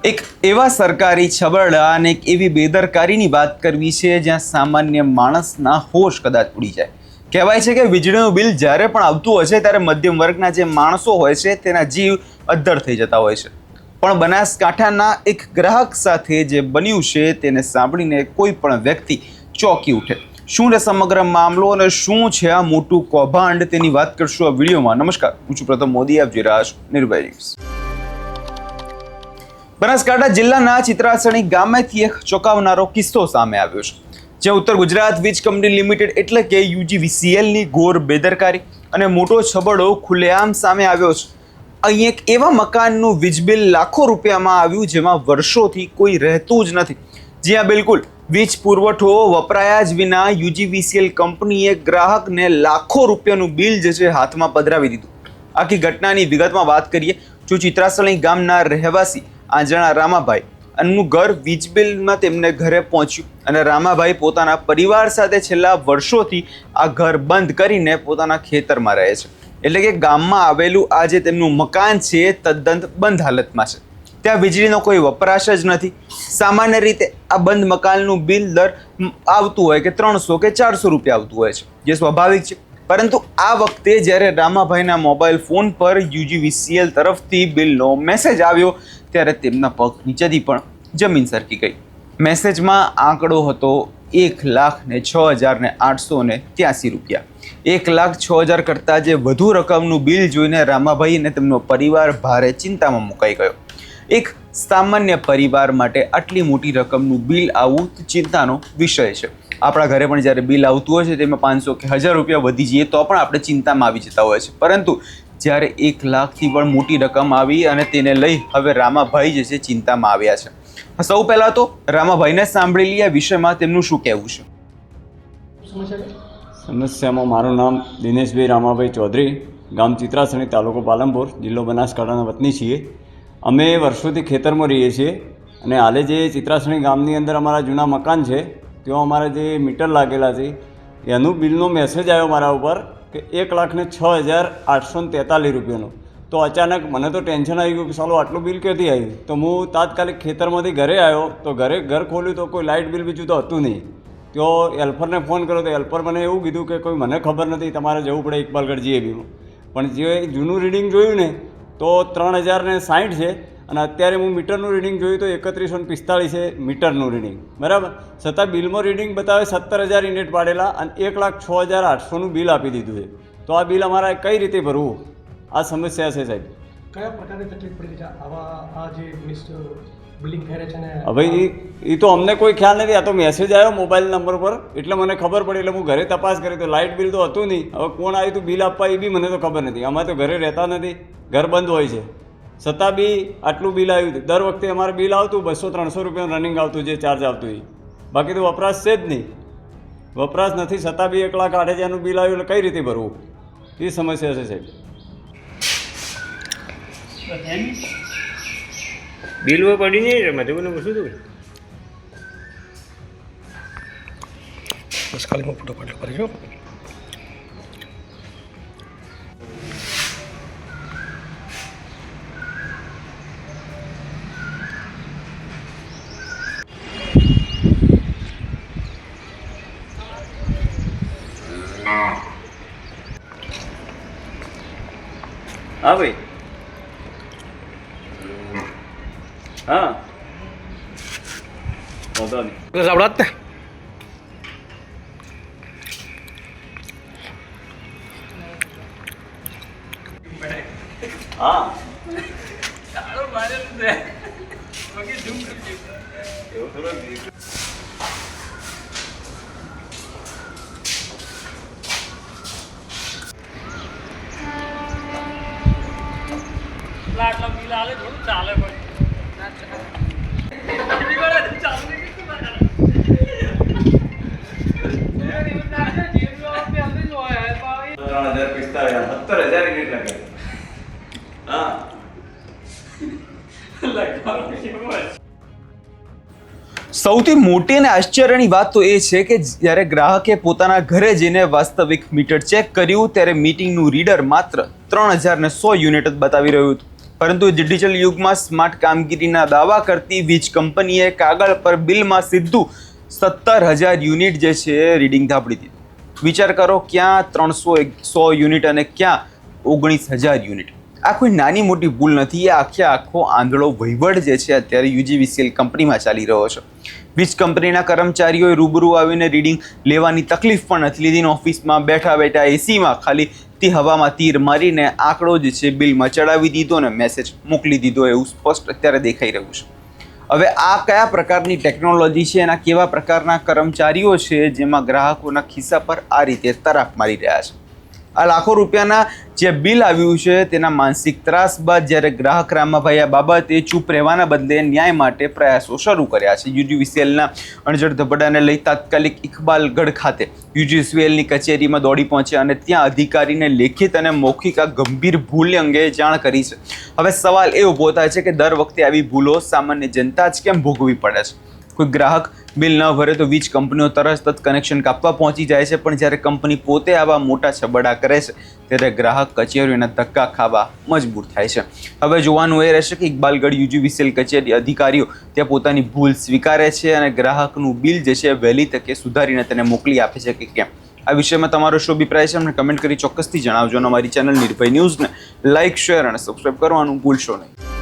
એક એવા સરકારી છબરડા અને એક એવી બેદરકારીની વાત કરવી છે જ્યાં સામાન્ય માણસના હોશ કદાચ ઉડી જાય. કહેવાય છે કે વીજળીનું બિલ જ્યારે પણ આવતું હોય છે ત્યારે મધ્યમ વર્ગના જે માણસો હોય છે તેના જીવ અદ્ધર થઈ જતા હોય છે. પણ બનાસકાંઠાના એક ગ્રાહક સાથે જે બન્યું છે તેને સાંભળીને કોઈ પણ વ્યક્તિ ચોંકી ઉઠે. શું છે સમગ્ર મામલો અને શું છે આ મોટું કૌભાંડ તેની વાત કરશું આ વિડીયોમાં. નમસ્કાર, હું છું પ્રથમ મોદી, આપ જોઈ રહ્યા છો નિર્ભય ન્યૂઝ. બનાસકાંઠા જિલ્લાના ચિત્રાસણી ગામેથી એક ચોંકાવનારો કિસ્સો સામે આવ્યો છે, જે ઉત્તર ગુજરાત વીજ કંપની લિમિટેડ એટલે કે UGVCLની ઘોર બેદરકારી અને મોટો છબરડો ખુલ્લેઆમ સામે આવ્યો છે. અહીં એક એવા મકાનનું વીજ બિલ લાખો રૂપિયામાં આવ્યું જેમાં વર્ષોથી કોઈ રહેતું જ નથી. જ્યાં બિલકુલ વીજ પુરવઠો વપરાયા જ વિના UGVCL કંપનીએ ગ્રાહકને લાખો રૂપિયાનું બિલ જે છે હાથમાં પધરાવી દીધું. આખી ઘટનાની વિગતમાં વાત કરીએ તો ચિત્રાસણી ગામના રહેવાસી આંજણા રામાભાઈ એમનું ઘર વીજ બિલમાં તેમને ઘરે પહોંચ્યું અને રામાભાઈ પોતાના પરિવાર સાથે છેલ્લા વર્ષોથી આ ઘર બંધ કરીને પોતાના ખેતરમાં રહે છે. એટલે કે ગામમાં આવેલું આ જે તેમનું મકાન છે તદ્દન બંધ હાલતમાં છે. ત્યાં વીજળીનો કોઈ વપરાશ જ નથી. સામાન્ય રીતે આ બંધ મકાનનું બિલ દર આવતું હોય કે 300 કે 400 રૂપિયા આવતું હોય છે, જે સ્વાભાવિક છે. પરંતુ આ વખતે જ્યારે રામાભાઈના મોબાઈલ ફોન પર UGVCL તરફથી બિલનો મેસેજ આવ્યો ત્યારે તેમના પગ નીચેથી પણ જમીન સરકી ગઈ. મેસેજમાં આંકડો હતો 1,06,883 રૂપિયા. 1,06,000 કરતાં જે વધુ રકમનું બિલ જોઈને રામાભાઈ અને તેમનો પરિવાર ભારે ચિંતામાં મુકાઈ ગયો. એક સામાન્ય પરિવાર માટે આટલી મોટી રકમનું બિલ આવવું ચિંતાનો વિષય છે. આપણા ઘરે પણ જ્યારે બિલ આવતું હોય છે તેમાં 500 કે 1000 રૂપિયા વધી જઈએ તો પણ આપણે ચિંતામાં આવી જતા હોય છે. પરંતુ જ્યારે 1 લાખથી પણ મોટી રકમ આવી અને તેને લઈ હવે રામાભાઈ જે છે ચિંતામાં આવ્યા છે. સૌ પહેલાં તો રામાભાઈને સાંભળી લઈએ આ વિષયમાં તેમનું શું કહેવું છે. સમસ્યામાં મારું નામ દિનેશભાઈ રામાભાઈ ચૌધરી, ગામ ચિત્રાસણી, તાલુકો પાલનપુર, જિલ્લો બનાસકાંઠાના વતની છીએ. અમે વર્ષોથી ખેતરમાં રહીએ છીએ અને હાલે જે ચિત્રાસણી ગામની અંદર અમારા જૂના મકાન છે ત્યાં અમારા જે મીટર લાગેલા છે એનું બિલનો મેસેજ આવ્યો મારા ઉપર કે 1,06,843 રૂપિયાનો. તો અચાનક મને તો ટેન્શન આવી ગયું કે સાલું આટલું બિલ ક્યાંથી આવ્યું. તો હું તાત્કાલિક ખેતરમાંથી ઘરે આવ્યો તો ઘર ખોલ્યું તો કોઈ લાઇટ બિલ બીજું તો હતું નહીં. તો હેલ્પરને ફોન કર્યો તો હેલ્પર મને એવું કીધું કે કોઈ મને ખબર નથી, તમારે જવું પડે ઇકબાલગઢ GABમાં. પણ જે જૂનું રીડિંગ જોયું ને તો 3,060 છે અને અત્યારે હું મીટરનું રીડિંગ જોયું તો 3145 છે મીટરનું રીડિંગ, બરાબર. છતાં બિલમાં રીડિંગ બતાવે 17,000 યુનિટ પાડેલા અને 1,06,800નું બિલ આપી દીધું છે. તો આ બિલ અમારે કઈ રીતે ભરવું? આ સમસ્યા છે સાહેબ. કયા પ્રકારની તકલીફ પડી છે આ જે બિલિંગ કરે છે ને? હવે એ તો અમને કોઈ ખ્યાલ નથી. આ તો મેસેજ આવ્યો મોબાઈલ નંબર પર એટલે મને ખબર પડી એટલે હું ઘરે તપાસ કરી તો લાઇટ બિલ તો હતું નહીં. હવે કોણ આવ્યું હતું બિલ આપવા એ બી મને તો ખબર નથી. અમે તો ઘરે રહેતા નથી, ઘર બંધ હોય છે. છતાં બી આટલું બિલ આવ્યું હતું. દર વખતે અમારે બિલ આવતું 200-300 રૂપિયાનું રનિંગ આવતું, જે ચાર્જ આવતું એ. બાકી તો વપરાશ છે જ નહીં. વપરાશ નથી છતાં બી 1,08,000નું બિલ આવ્યું એટલે કઈ રીતે ભરવું? એ સમસ્યા છે સાહેબ. બિલ પડી નહીં રે મારે શું થયું? બસ ખાલી ફોટો પાડ્યો કરી જો. હા ભાઈ. હા વાંધો નહીં. આવડત ને હા આટલા બિલ આલે થોડું ચાલે પણ સૌથી મોટી અને આશ્ચર્યની વાત તો એ છે કે જ્યારે ગ્રાહકે પોતાના ઘરે જઈને વાસ્તવિક મીટર ચેક કર્યું ત્યારે મીટિંગનું રીડર માત્ર 3,100 યુનિટ જ બતાવી રહ્યું હતું. પરંતુ ડિજિટલ યુગમાં સ્માર્ટ કામગીરીના દાવા કરતી વીજ કંપનીએ કાગળ પર બિલમાં સીધું 17,000 યુનિટ જે છે રીડિંગ ધાપડી દીધું. વિચાર કરો, ક્યાં 300 યુનિટ અને ક્યાં 19,000 યુનિટ. આ કોઈ નાની મોટી ભૂલ નથી. એ આખો આંધળો વહીવટ જે છે અત્યારે UGVCL કંપનીમાં ચાલી રહ્યો છે. વીજ કંપનીના કર્મચારીઓએ રૂબરૂ આવીને રીડિંગ લેવાની તકલીફ પણ નથી લીધી. ઓફિસમાં બેઠા બેઠા એસીમાં ખાલી હવામાં તીર મારીને આંકડો જે છે બિલમાં ચડાવી દીધો અને મેસેજ મોકલી દીધો, એવું સ્પષ્ટ અત્યારે દેખાઈ રહ્યું છે. હવે આ કયા પ્રકારની ટેકનોલોજી છે, એના કેવા પ્રકારના કર્મચારીઓ છે જેમાં ગ્રાહકોના ખિસ્સા પર આ રીતે તરાપ મારી રહ્યા છે. આ લાખો રૂપિયાના જે બિલ આવ્યું છે તેના માનસિક ત્રાસ બાદ જ્યારે ગ્રાહક રામાભાઈ આ બાબતે ચૂપ રહેવાના બદલે ન્યાય માટે પ્રયાસો શરૂ કર્યા છે. UGVCLના અણજડ ધબડાને લઈ તાત્કાલિક ઇકબાલગઢ ખાતે UGVCLની કચેરીમાં દોડી પહોંચ્યા અને ત્યાં અધિકારીને લેખિત અને મૌખિક આ ગંભીર ભૂલ અંગે જાણ કરી છે. હવે સવાલ એ ઊભો થાય છે કે દર વખતે આવી ભૂલો સામાન્ય જનતા જ કેમ ભોગવવી પડે છે? કોઈ ગ્રાહક બિલ ન ભરે તો વીજ કંપનીઓ તરત કનેક્શન કાપવા પહોંચી જાય છે, પણ જ્યારે કંપની પોતે આવા મોટા છબડા કરે છે ત્યારે ગ્રાહક કચેરીઓના ધક્કા ખાવા મજબૂર થાય છે. હવે જોવાનું એ રહેશે કે ઇકબાલગઢ UGVCL કચેરી અધિકારીઓ ત્યાં પોતાની ભૂલ સ્વીકારે છે અને ગ્રાહકનું બિલ જે છે વહેલી તકે સુધારીને તેને મોકલી આપે છે કે કેમ. આ વિષયમાં તમારો શું અભિપ્રાય છે અમને કમેન્ટ કરી ચોક્કસથી જણાવજો અને અમારી ચેનલ નિર્ભય ન્યૂઝને લાઇક, શેર અને સબસ્ક્રાઈબ કરવાનું ભૂલશો નહીં.